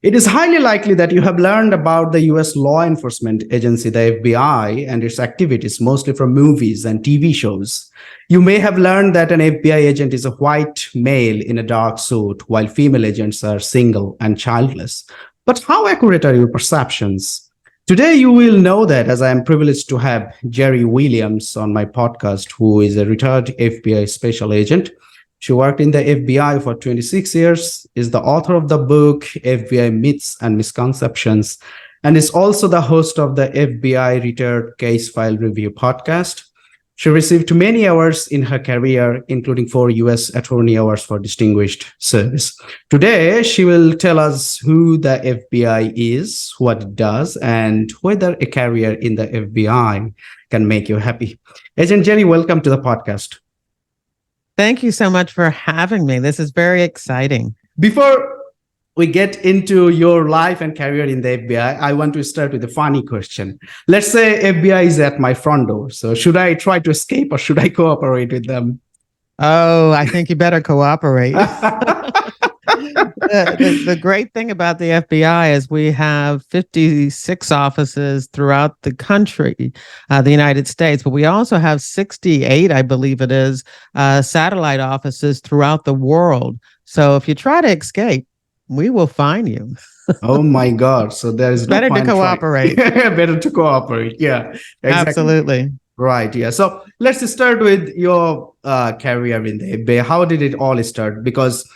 It is highly likely that you have learned about the US law enforcement agency, the FBI, and its activities mostly from movies and TV shows. You may have learned that an FBI agent is a white male in a dark suit, while female agents are single and childless. But how accurate are your perceptions? Today, you will know that as I am privileged to have Jerri Williams on my podcast, who is a retired FBI special agent. She worked in the FBI for 26 years, is the author of the book FBI Myths and Misconceptions, and is also the host of the FBI Retired Case File Review podcast. She received many awards in her career, including 4 U.S. Attorney Awards for Distinguished Service. Today, she will tell us who the FBI is, what it does, and whether a career in the FBI can make you happy. Agent Jerri, welcome to the podcast. Thank you so much for having me. This is very exciting. Before we get into your life and career in the FBI, I want to start with a funny question. Let's say FBI is at my front door. So should I try to escape or should I cooperate with them? Oh, I think you better cooperate. The great thing about the FBI is we have 56 offices throughout the country, the United States, but we also have 68, I believe it is, satellite offices throughout the world. So if you try to escape, we will find you. Oh my God. So there is better to cooperate. Better to cooperate. Yeah, exactly. Absolutely. Right. Yeah. So let's start with your career in the FBI. How did it all start? Because,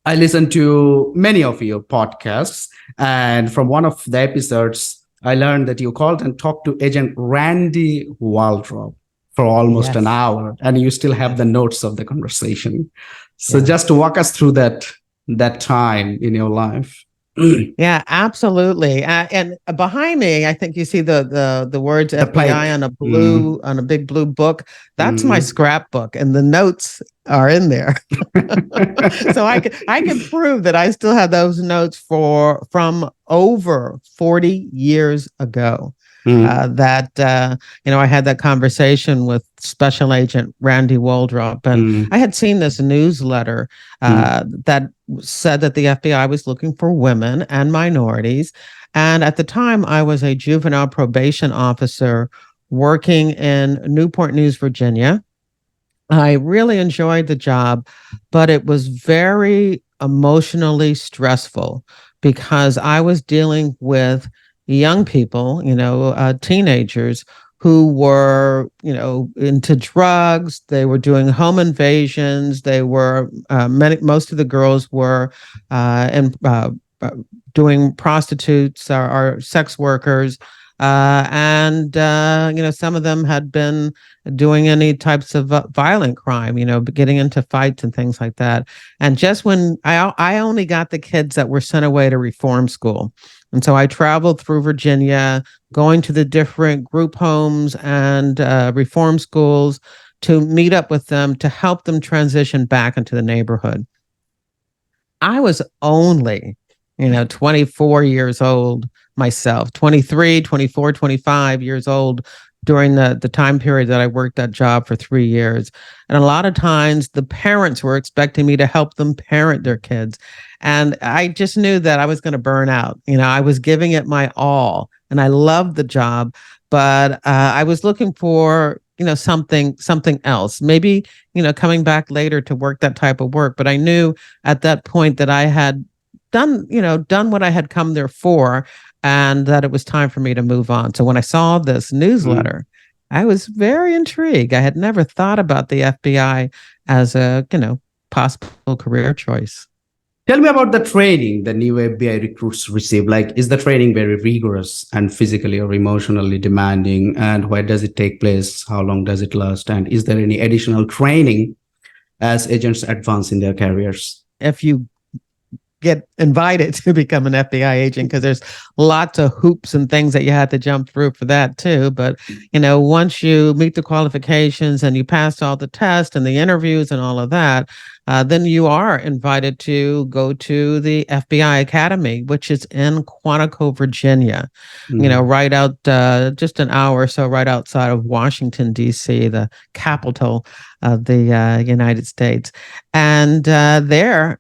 I listened to many of your podcasts, and from one of the episodes, I learned that you called and talked to Agent Randy Waldrop for almost an hour, and you still have the notes of the conversation. So just to walk us through that time in your life. Yeah, absolutely. And behind me, I think you see the words FBI on a blue on a big blue book. That's my scrapbook, and the notes are in there. So I can prove that I still have those notes from over 40 years ago. I had that conversation with Special Agent Randy Waldrop, and I had seen this newsletter that said that the FBI was looking for women and minorities. And at the time, I was a juvenile probation officer working in Newport News, Virginia. I really enjoyed the job, but it was very emotionally stressful because I was dealing with young people, teenagers who were, into drugs. They were doing home invasions. They were, most of the girls were doing prostitutes or sex workers. And some of them had been doing any types of violent crime, getting into fights and things like that. And just when I only got the kids that were sent away to reform school. And so I traveled through Virginia, going to the different group homes and reform schools to meet up with them, to help them transition back into the neighborhood. I was only, 24 years old myself, 23, 24, 25 years old during the time period that I worked that job for 3 years. And a lot of times the parents were expecting me to help them parent their kids. And I just knew that I was going to burn out. I was giving it my all and I loved the job, but I was looking for, something else, maybe, coming back later to work that type of work. But I knew at that point that I had done what I had come there for, and that it was time for me to move on. So when I saw this newsletter, I was very intrigued. I had never thought about the FBI as a, possible career choice. Tell me about the training the new FBI recruits receive. Like, is the training very rigorous and physically or emotionally demanding? And where does it take place? How long does it last? And is there any additional training as agents advance in their careers? If you get invited to become an FBI agent, because there's lots of hoops and things that you have to jump through for that too. But, once you meet the qualifications and you pass all the tests and the interviews and all of that, then you are invited to go to the FBI Academy, which is in Quantico, Virginia, right out just an hour or so right outside of Washington, D.C., the capital of the United States. And there,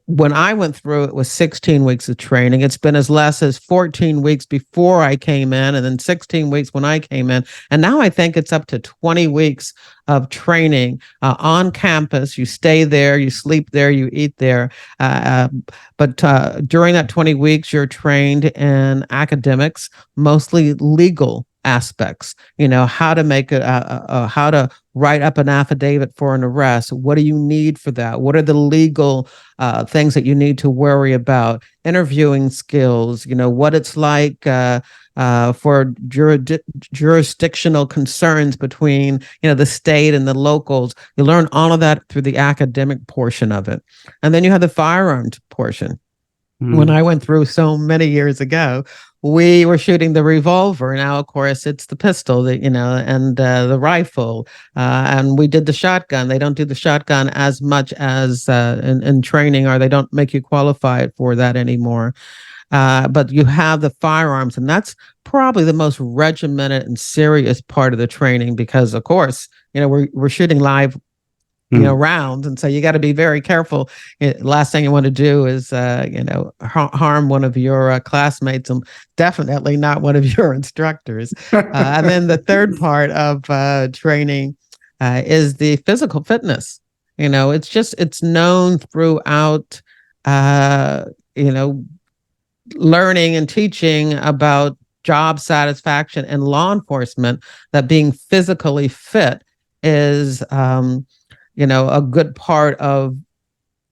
when I went through, it was 16 weeks of training. It's been as less as 14 weeks before I came in, and then 16 weeks when I came in. And now I think it's up to 20 weeks of training on campus. You stay there, you sleep there, you eat there. But during that 20 weeks, you're trained in academics, mostly legal aspects, how to make how to write up an affidavit for an arrest. What do you need for that? What are the legal things that you need to worry about? Interviewing skills, what it's like for jurisdictional concerns between, the state and the locals. You learn all of that through the academic portion of it. And then you have the firearms portion. When I went through so many years ago, we were shooting the revolver. Now, of course, it's the pistol, and the rifle. And we did the shotgun. They don't do the shotgun as much as in training, or they don't make you qualified for that anymore. But you have the firearms, and that's probably the most regimented and serious part of the training because, of course, we're shooting live rounds. And so you got to be very careful. Last thing you want to do is, harm one of your classmates, and definitely not one of your instructors. And then the third part of training is the physical fitness. It's known throughout, learning and teaching about job satisfaction and law enforcement that being physically fit is, a good part of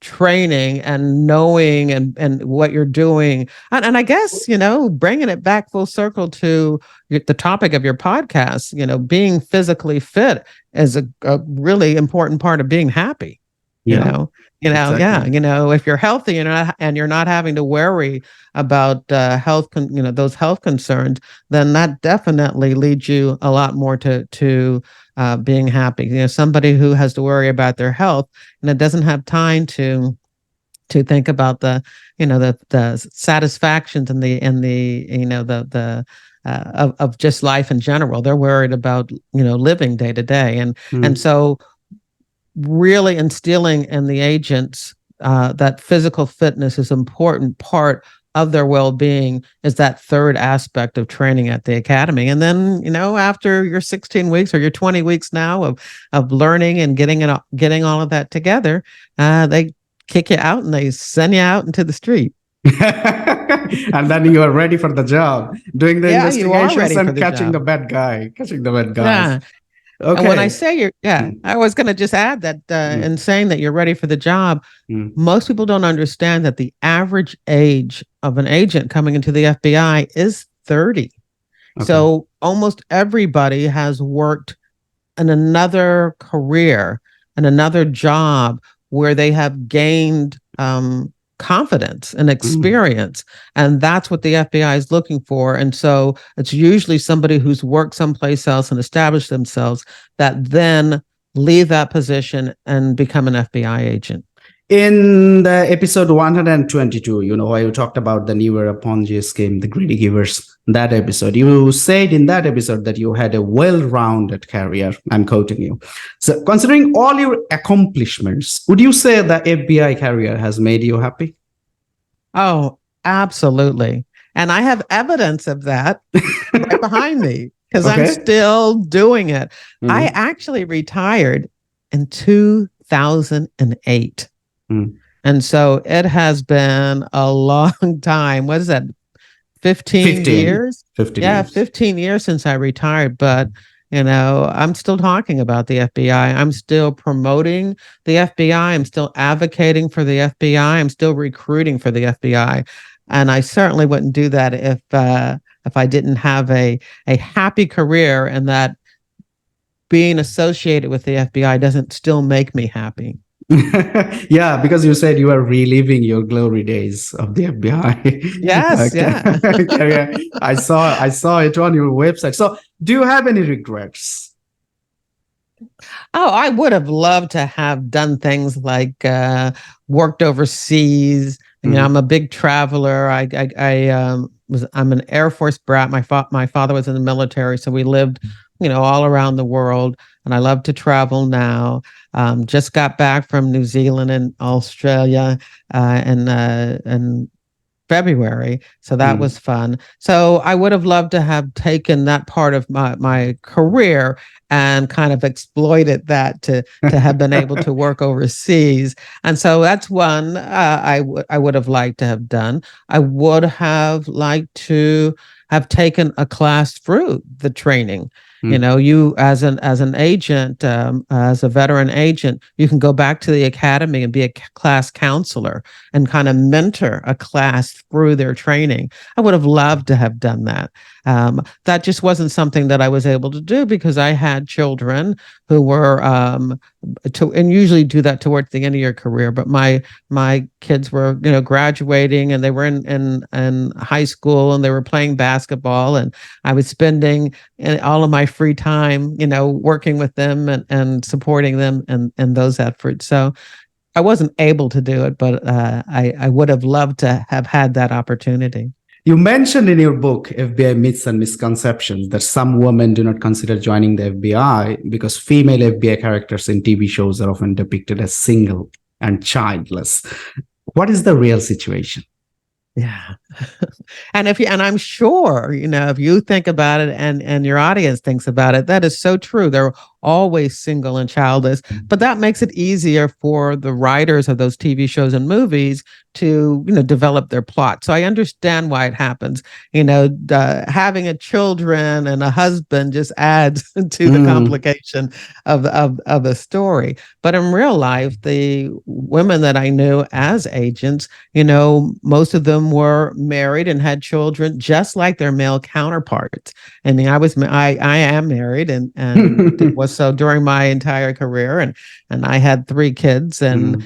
training and knowing and what you're doing. And I guess, bringing it back full circle to the topic of your podcast, being physically fit is a really important part of being happy. Exactly. If you're healthy and you're not having to worry about those health concerns, then that definitely leads you a lot more to being happy. Somebody who has to worry about their health and it doesn't have time to think about the satisfactions and the of just life in general. They're worried about living day to day, and so really instilling in the agents that physical fitness is an important part of their well-being is that third aspect of training at the academy. And then, after your 16 weeks or your 20 weeks now of learning and getting all of that together, they kick you out and they send you out into the street. And then you are ready for the job, doing the investigations and catching the bad guys. Yeah. Okay. And when I say I was going to just add that in saying that you're ready for the job, most people don't understand that the average age of an agent coming into the FBI is 30. Okay. So almost everybody has worked in another career and another job where they have gained confidence and experience. And that's what the FBI is looking for. And so it's usually somebody who's worked someplace else and established themselves that then leave that position and become an FBI agent. In the episode 122, where you talked about the newer Ponzi scheme, the greedy givers, that episode, you said in that episode that you had a well-rounded career. I'm quoting you. So considering all your accomplishments, would you say the FBI career has made you happy? Oh, absolutely. And I have evidence of that right behind me because I'm still doing it. I actually retired in 2008. And so it has been a long time. What is that? 15 years? 15 years. 15 years since I retired. But, I'm still talking about the FBI. I'm still promoting the FBI. I'm still advocating for the FBI. I'm still recruiting for the FBI. And I certainly wouldn't do that if I didn't have a happy career and that being associated with the FBI doesn't still make me happy. Yeah, because you said you are reliving your glory days of the FBI. Yes, yeah. I saw it on your website. So, do you have any regrets? Oh, I would have loved to have done things like worked overseas. I'm a big traveler. I I'm an Air Force brat. My father was in the military, so we lived, all around the world, and I love to travel now. Just got back from New Zealand and Australia, and February. So that was fun. So I would have loved to have taken that part of my career and kind of exploited that to have been able to work overseas. And so that's one I would have liked to have done. I would have liked to have taken a class through the training. You as an agent, as a veteran agent, you can go back to the academy and be a class counselor and kind of mentor a class through their training. I would have loved to have done that. That just wasn't something that I was able to do because I had children who were and usually do that towards the end of your career. But my kids were graduating, and they were in high school, and they were playing basketball, and I was spending all of my free time working with them and supporting them and those efforts. So I wasn't able to do it, but I would have loved to have had that opportunity. You mentioned in your book, FBI Myths and Misconceptions, that some women do not consider joining the FBI because female FBI characters in TV shows are often depicted as single and childless. What is the real situation? Yeah. And I'm sure, if you think about it and your audience thinks about it, that is so true. They're always single and childless, but that makes it easier for the writers of those TV shows and movies to, develop their plot. So I understand why it happens. Having a children and a husband just adds to the complication of the story. But in real life, the women that I knew as agents, most of them were married and had children just like their male counterparts. I mean, I am married and was so during my entire career, and I had 3 kids, and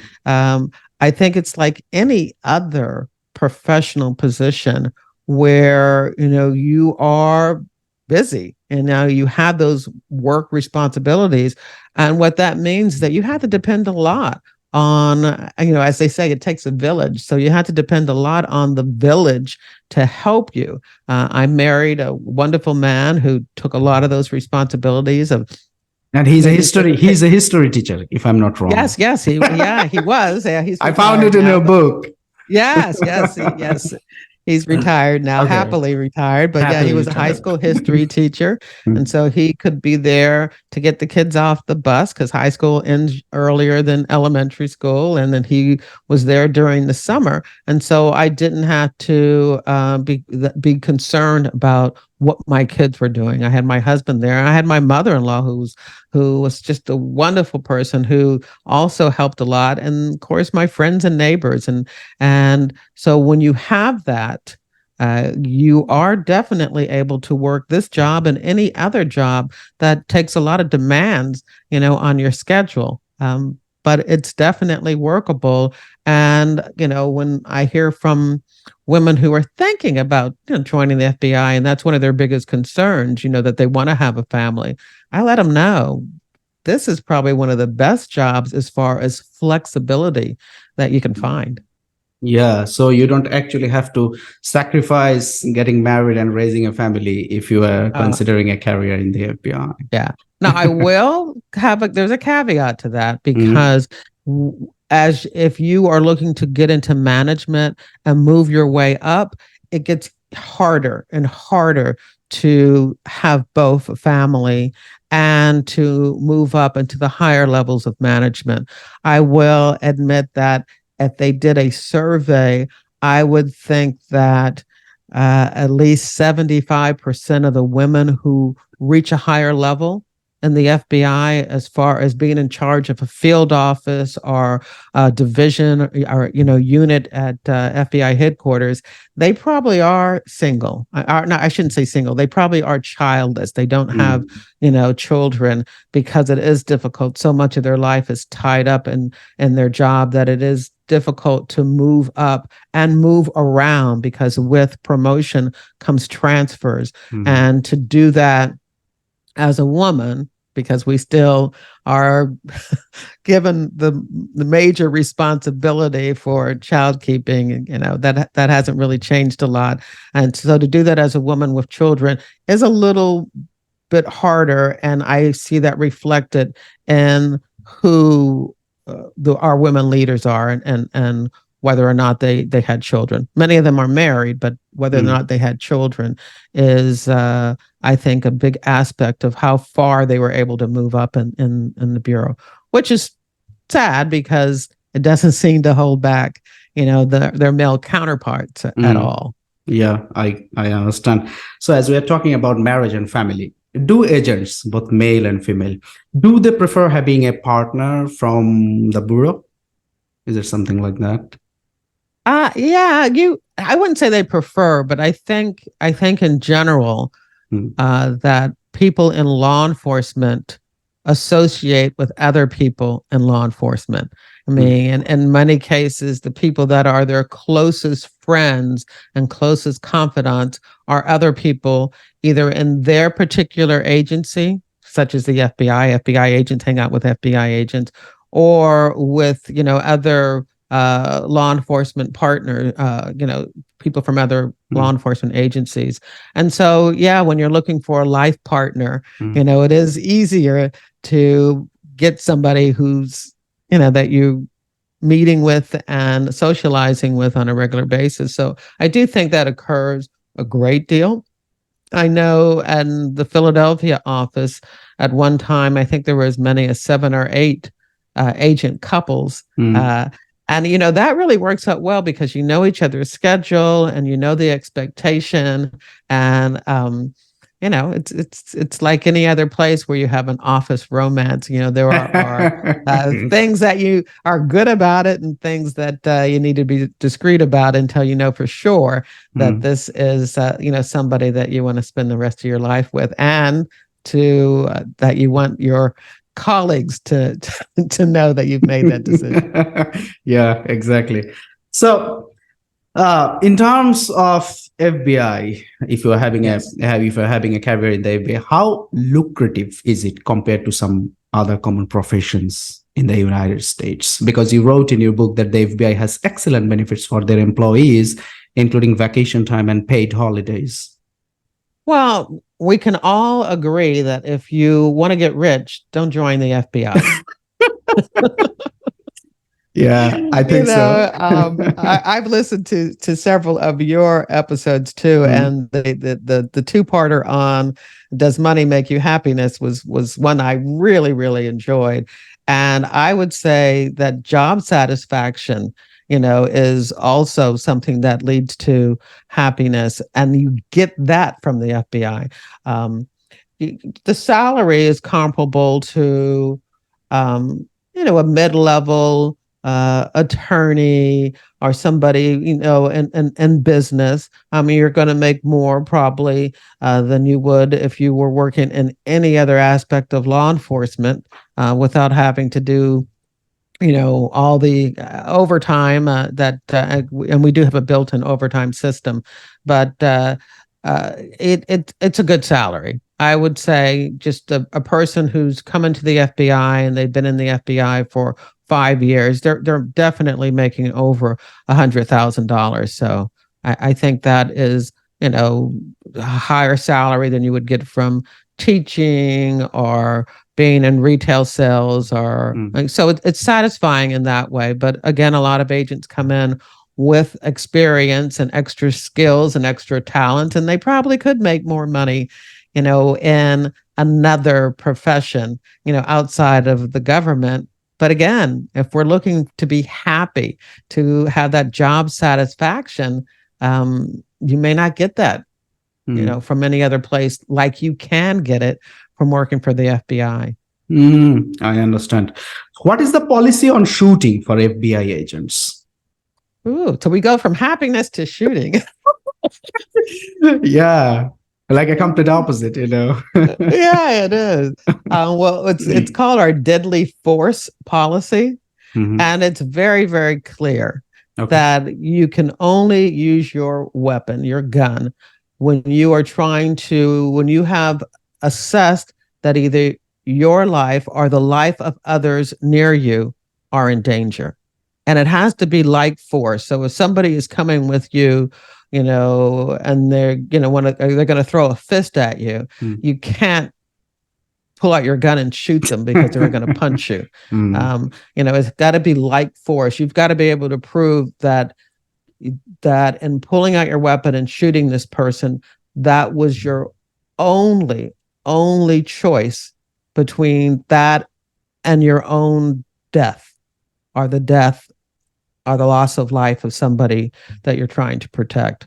I think it's like any other professional position where you are busy and now you have those work responsibilities, and what that means is that you have to depend a lot on, as they say, it takes a village. So you have to depend a lot on the village to help you. I married a wonderful man who took a lot of those responsibilities of. And he's a history teacher, if I'm not wrong. Yes, he was. Yeah, I found it in your book. Yes. He's retired now, happily retired. But he was a high school history teacher. And so he could be there to get the kids off the bus because high school ends earlier than elementary school. And then he was there during the summer. And so I didn't have to be concerned about what my kids were doing. I had my husband there. I had my mother-in-law who was just a wonderful person who also helped a lot. And of course, my friends and neighbors. And so when you have that, you are definitely able to work this job and any other job that takes a lot of demands, on your schedule. But it's definitely workable. And, when I hear from women who are thinking about joining the FBI, and that's one of their biggest concerns, that they want to have a family, I let them know this is probably one of the best jobs as far as flexibility that you can find. Yeah, so you don't actually have to sacrifice getting married and raising a family if you are considering a career in the FBI. Yeah. Now, I will there's a caveat to that because as if you are looking to get into management and move your way up, it gets harder and harder to have both a family and to move up into the higher levels of management. I will admit that if they did a survey, I would think that at least 75% of the women who reach a higher level in the FBI, as far as being in charge of a field office or a division or unit at FBI headquarters, they probably are single. I shouldn't say single. They probably are childless. They don't have children because it is difficult. So much of their life is tied up in their job that it is difficult to move up and move around because with promotion comes transfers, and to do that as a woman because we still are given the major responsibility for child keeping. That hasn't really changed a lot. And so to do that as a woman with children is a little bit harder. And I see that reflected in who our women leaders are, and whether or not they had children. Many of them are married, but whether or not they had children is, I think, a big aspect of how far they were able to move up in the Bureau, which is sad because it doesn't seem to hold back, their male counterparts at all. Yeah, I understand. So as we are talking about marriage and family, do agents, both male and female, do they prefer having a partner from the Bureau? Is there something like that? Yeah, I wouldn't say they prefer, but I think in general that people in law enforcement associate with other people in law enforcement. I mean, in many cases, the people that are their closest friends and closest confidants are other people either in their particular agency, such as the FBI. FBI agents hang out with FBI agents, or with other law enforcement partner, people from other law enforcement agencies. And so, yeah, when you're looking for a life partner, it is easier to get somebody who's, that you meeting with and socializing with on a regular basis. So I do think that occurs a great deal. I know in the Philadelphia office at one time, I think there were as many as 7 or 8 agent couples. And, that really works out well because you know each other's schedule and you know the expectation. And, it's like any other place where you have an office romance. There are things that you are good about it and things that you need to be discreet about until you know for sure that this is, somebody that you want to spend the rest of your life with, and to that you want your colleagues to know that you've made that decision. Yeah, exactly. So in terms of FBI, if you're having a career in the FBI, how lucrative is it compared to some other common professions in the United States? Because you wrote in your book that the FBI has excellent benefits for their employees, including vacation time and paid holidays. Well, we can all agree that if you want to get rich, don't join the FBI. Yeah, I think so. I've listened to several of your episodes too, and the two-parter on "Does money make you happiness" was one I really, really enjoyed, and I would say that job satisfaction, is also something that leads to happiness, and you get that from the FBI. The salary is comparable to, a mid-level attorney or somebody, in business. I mean, you're going to make more probably than you would if you were working in any other aspect of law enforcement without having to do, all the overtime and we do have a built-in overtime system, but it's a good salary. I would say just a person who's come into the FBI and they've been in the FBI for 5 years, they're definitely making over $100,000. So I think that is, a higher salary than you would get from teaching or being in retail sales, or so it's satisfying in that way. But again, a lot of agents come in with experience and extra skills and extra talent, and they probably could make more money, in another profession, outside of the government. But again, if we're looking to be happy, to have that job satisfaction, you may not get that, from any other place like you can get it from working for the FBI. I understand. What is the policy on shooting for FBI agents? Ooh, so we go from happiness to shooting. Yeah, like a complete opposite, Yeah, it is. Well, it's called our deadly force policy, and it's very, very clear that you can only use your weapon, your gun, when you have assessed that either you are trying to, your life or the life of others near you are in danger. And it has to be like force. So if somebody is coming with you, and they're, they're going to throw a fist at you, you can't pull out your gun and shoot them because they're going to punch you. It's got to be like force. You've got to be able to prove that in pulling out your weapon and shooting this person, that was your only choice between that and your own death, or the death or the loss of life of somebody that you're trying to protect.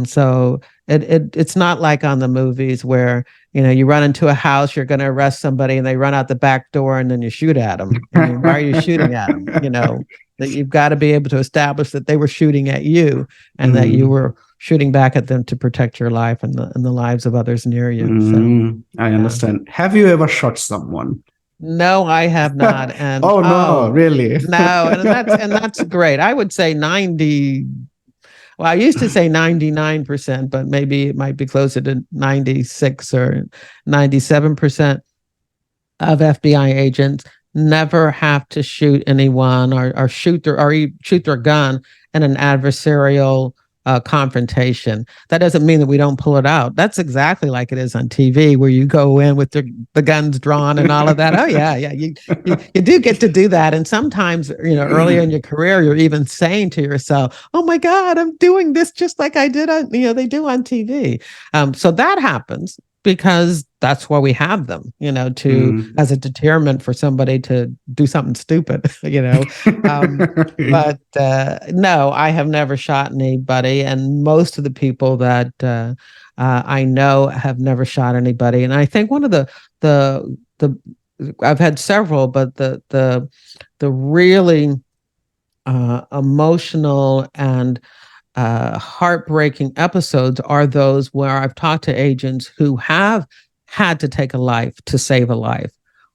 So it's not like on the movies where, you run into a house, you're going to arrest somebody and they run out the back door and then you shoot at them. I mean, why are you shooting at them? That you've got to be able to establish that they were shooting at you and that you were shooting back at them to protect your life and the lives of others near you. I understand. Have you ever shot someone? No, I have not. And oh no, really? No, and that's great. I would say 90. Well, I used to say 99%, but maybe it might be closer to 96 or 97% of FBI agents never have to shoot anyone or shoot their gun in an adversarial confrontation. That doesn't mean that we don't pull it out. That's exactly like it is on TV, where you go in with the guns drawn and all of that. Oh yeah, you do get to do that. And sometimes, earlier in your career, you're even saying to yourself, "Oh my God, I'm doing this just like I did on they do on TV." So that happens because that's why we have them, as a deterrent for somebody to do something stupid, But no, I have never shot anybody, and most of the people that I know have never shot anybody. And I think one of the I've had several, but the really emotional and heartbreaking episodes are those where I've talked to agents who have had to take a life to save a life,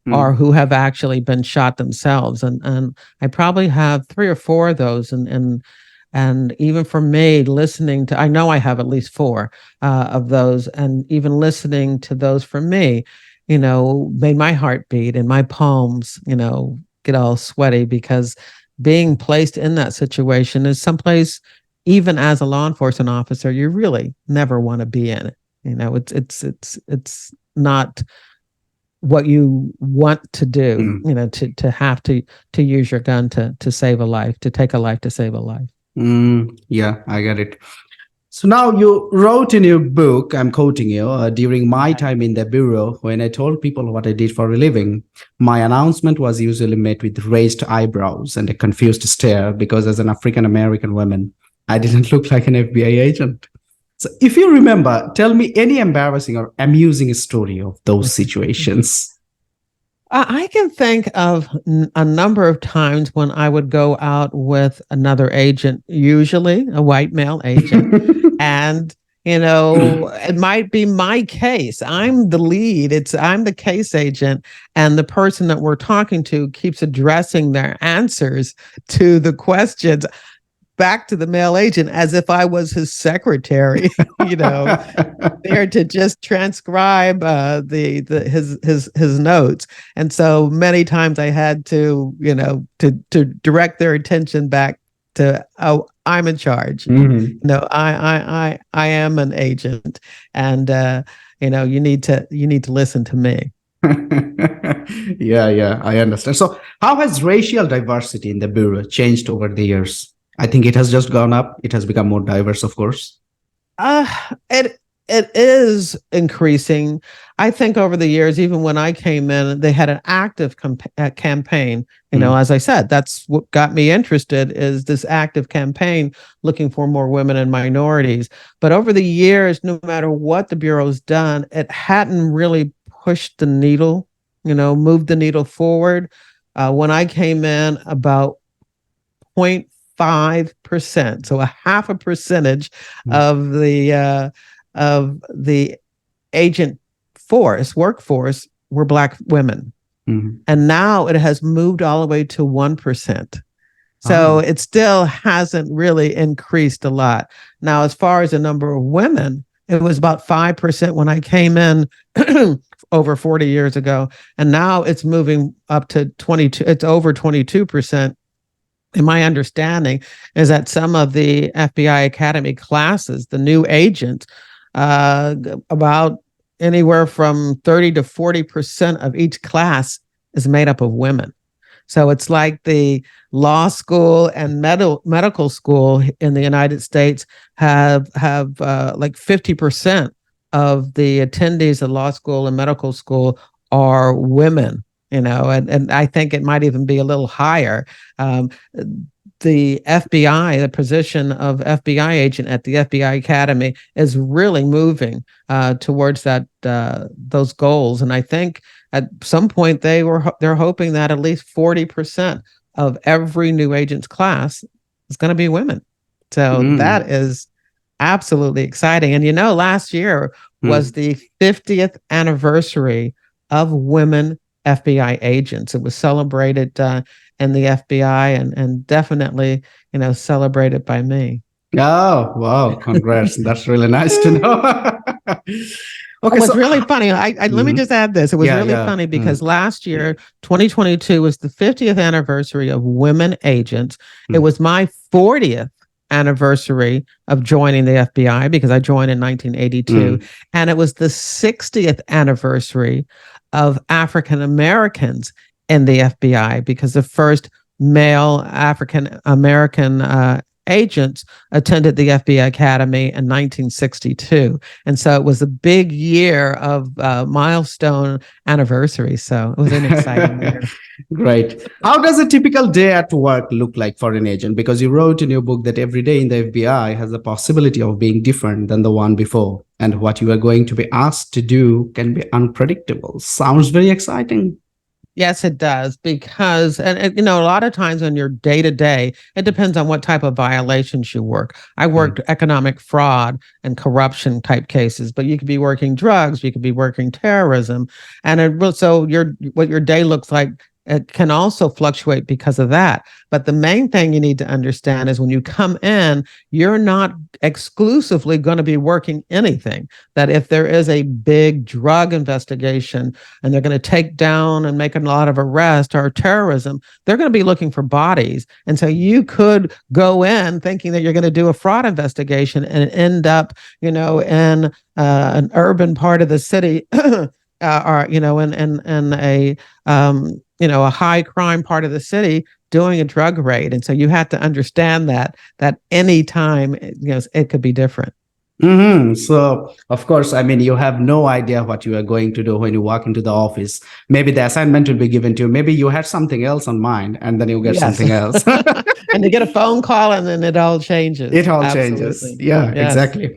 or who have actually been shot themselves. And I probably have 3 or 4 of those. And even for me, I know I have at least 4 of those. And even listening to those for me, made my heart beat and my palms, get all sweaty, because being placed in that situation is someplace, even as a law enforcement officer, you really never want to be in it. It's not what you want to do, to have to use your gun to save a life, to take a life to save a life. Yeah, I get it. So now you wrote in your book, I'm quoting you, during my time in the bureau, when I told people what I did for a living, my announcement was usually met with raised eyebrows and a confused stare, because as an African-American woman, I didn't look like an FBI agent. So if you remember, tell me any embarrassing or amusing story of those situations. I can think of a number of times when I would go out with another agent, usually a white male agent, and it might be my case. I'm the lead. I'm the case agent, and the person that we're talking to keeps addressing their answers to the questions back to the male agent as if I was his secretary, there to just transcribe his notes. And so many times I had to, to direct their attention back to, oh, I'm in charge. I am an agent, and you need to listen to me. Yeah, I understand. So how has racial diversity in the bureau changed over the years? I think it has just gone up. It has become more diverse, of course. It is increasing. I think over the years, even when I came in, they had an active campaign. As I said, that's what got me interested, is this active campaign looking for more women and minorities. But over the years, no matter what the Bureau's done, it hadn't really pushed the needle, moved the needle forward. When I came in, about 0.5%, so a half a percentage of the agent workforce were Black women. And now it has moved all the way to 1%. So it still hasn't really increased a lot. Now, as far as the number of women, It was about 5% when I came in over 40 years ago. And now it's moving up to 22. It's over 22%. And my understanding is that some of the FBI Academy classes, the new agents, about anywhere from 30 to 40% of each class is made up of women. So it's like the law school and medical school in the United States have like 50% of the attendees of law school and medical school are women, and I think it might even be a little higher. The FBI, the position of FBI agent at the FBI Academy is really moving towards those goals. And I think at some point they're hoping that at least 40% of every new agent's class is going to be women. So that is absolutely exciting. And last year was the 50th anniversary of women FBI agents. It was celebrated in the FBI and definitely, celebrated by me. Oh, wow. Congrats. That's really nice to know. Okay, it was really funny. Let me just add this. It was really funny because last year, 2022, was the 50th anniversary of women agents. It was my 40th anniversary of joining the FBI because I joined in 1982. And it was the 60th anniversary of African Americans in the FBI because the first male African American agents attended the FBI Academy in 1962. And so it was a big year of milestone anniversary. So it was an exciting year. Great. How does a typical day at work look like for an agent? Because you wrote in your book that every day in the FBI has the possibility of being different than the one before. And what you are going to be asked to do can be unpredictable. Sounds very exciting. Yes, it does, because, and a lot of times on your day to day, it depends on what type of violations you work. I worked economic fraud and corruption type cases, but you could be working drugs, you could be working terrorism. And so what your day looks like, it can also fluctuate because of that. But the main thing you need to understand is when you come in, you're not exclusively going to be working anything. That if there is a big drug investigation and they're going to take down and make a lot of arrests or terrorism, they're going to be looking for bodies. And so you could go in thinking that you're going to do a fraud investigation and end up, in an urban part of the city or, in a high crime part of the city doing a drug raid. And so you have to understand that any time, it could be different. So, of course, you have no idea what you are going to do when you walk into the office. Maybe the assignment will be given to you. Maybe you had something else on mind and then you get something else. And you get a phone call and then it all changes. It all changes. Yeah, yes. Exactly.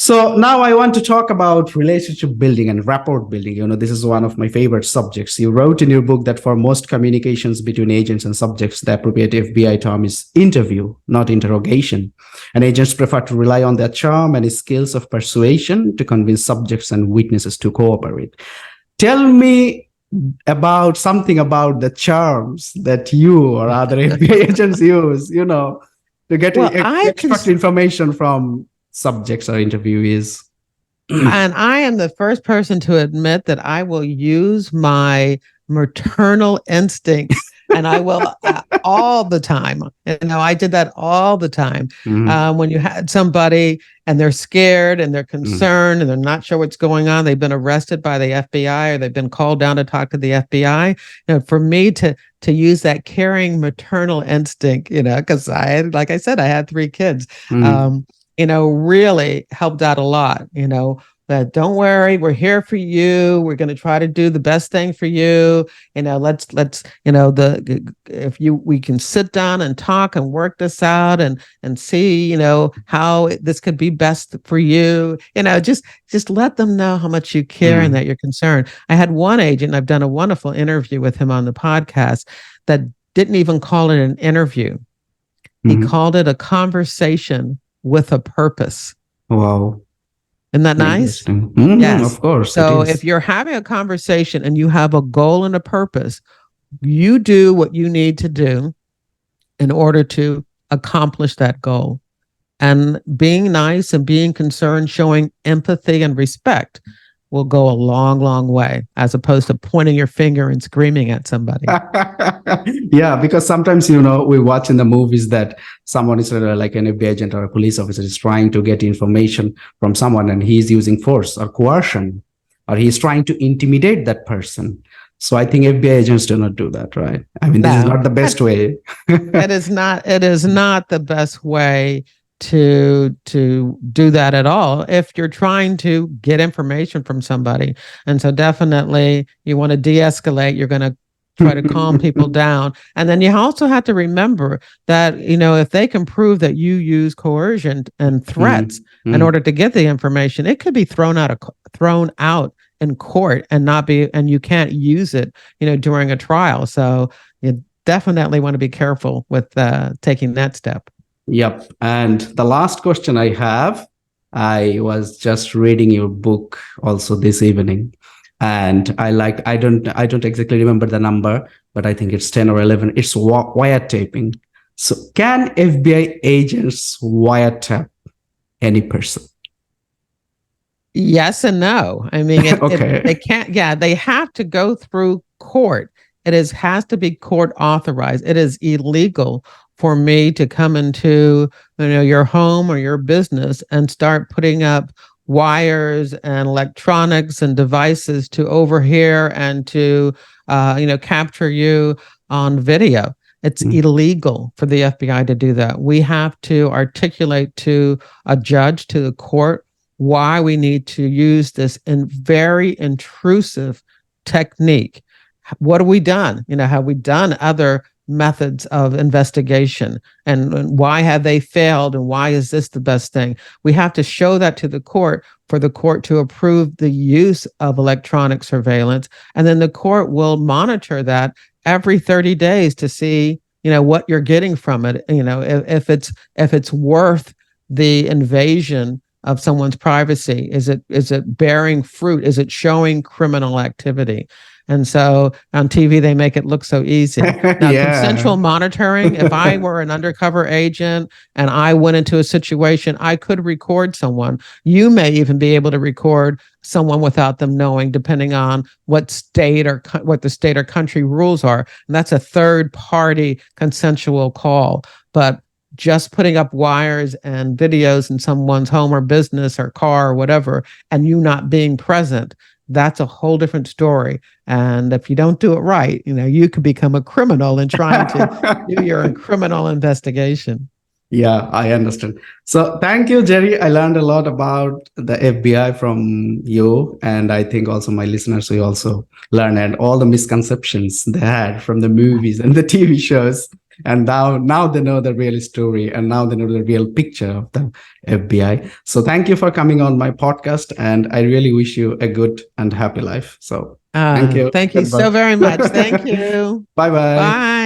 So now I want to talk about relationship building and rapport building. This is one of my favorite subjects. You wrote in your book that for most communications between agents and subjects, the appropriate FBI term is interview, not interrogation. And agents prefer to rely on their charm and skills of persuasion to convince subjects and witnesses to cooperate. Tell me about something about the charms that you or other FBI agents use, to get extract information from subjects or interviewees. And I am the first person to admit that I will use my maternal instincts and I will all the time. I did that all the time. When you had somebody and they're scared and they're concerned and they're not sure what's going on, they've been arrested by the FBI or they've been called down to talk to the FBI. For me to use that caring maternal instinct, because like I said, I had 3 kids. Really helped out a lot, that don't worry, we're here for you. We're going to try to do the best thing for you. Let's, we can sit down and talk and work this out and see, how this could be best for you. Just let them know how much you care and that you're concerned. I had one agent, I've done a wonderful interview with him on the podcast, that didn't even call it an interview. He called it a conversation with a purpose. Wow. Isn't that nice? Yes, of course. So if you're having a conversation and you have a goal and a purpose, you do what you need to do in order to accomplish that goal. And being nice and being concerned, showing empathy and respect will go a long, long way, as opposed to pointing your finger and screaming at somebody. Yeah, because sometimes, we watch in the movies that someone is like an FBI agent or a police officer is trying to get information from someone and he's using force or coercion, or he's trying to intimidate that person. So I think FBI agents do not do that, right? I mean, this is not the best way. It is not the best way to do that at all if you're trying to get information from somebody. And so definitely you want to de-escalate. You're going to try to calm people down. And then you also have to remember that, if they can prove that you use coercion and threats in order to get the information, it could be thrown out in court and you can't use it, during a trial. So you definitely want to be careful with taking that step. Yep. And the last question I have, I was just reading your book also this evening, and I don't exactly remember the number, but I think it's 10 or 11. It's wiretapping. So can FBI agents wiretap any person? Yes and no. I mean, Okay. they can't. Yeah, they have to go through court. Has to be court authorized. It is illegal for me to come into your home or your business and start putting up wires and electronics and devices to overhear and to capture you on video. It's illegal for the FBI to do that. We have to articulate to a judge, to the court, why we need to use this very intrusive technique. What have we done? Have we done other methods of investigation, and why have they failed, and why is this the best thing? We have to show that to the court for the court to approve the use of electronic surveillance, and then the court will monitor that every 30 days to see what you're getting from it, if it's worth the invasion of someone's privacy. Is it bearing fruit? Is it showing criminal activity? And so on TV, they make it look so easy. Now, consensual monitoring, if I were an undercover agent and I went into a situation, I could record someone. You may even be able to record someone without them knowing, depending on what the state or country rules are. And that's a third party consensual call. But just putting up wires and videos in someone's home or business or car or whatever, and you not being present, that's a whole different story. And if you don't do it right, you could become a criminal in trying to do your criminal investigation. Yeah, I understand. So thank you, Jerri. I learned a lot about the FBI from you. And I think also my listeners will also learn, and all the misconceptions they had from the movies and the TV shows. And now they know the real story, and now they know the real picture of the FBI. So thank you for coming on my podcast, and I really wish you a good and happy life. So thank you. Thank you so very much. Thank you. Bye-bye. Bye.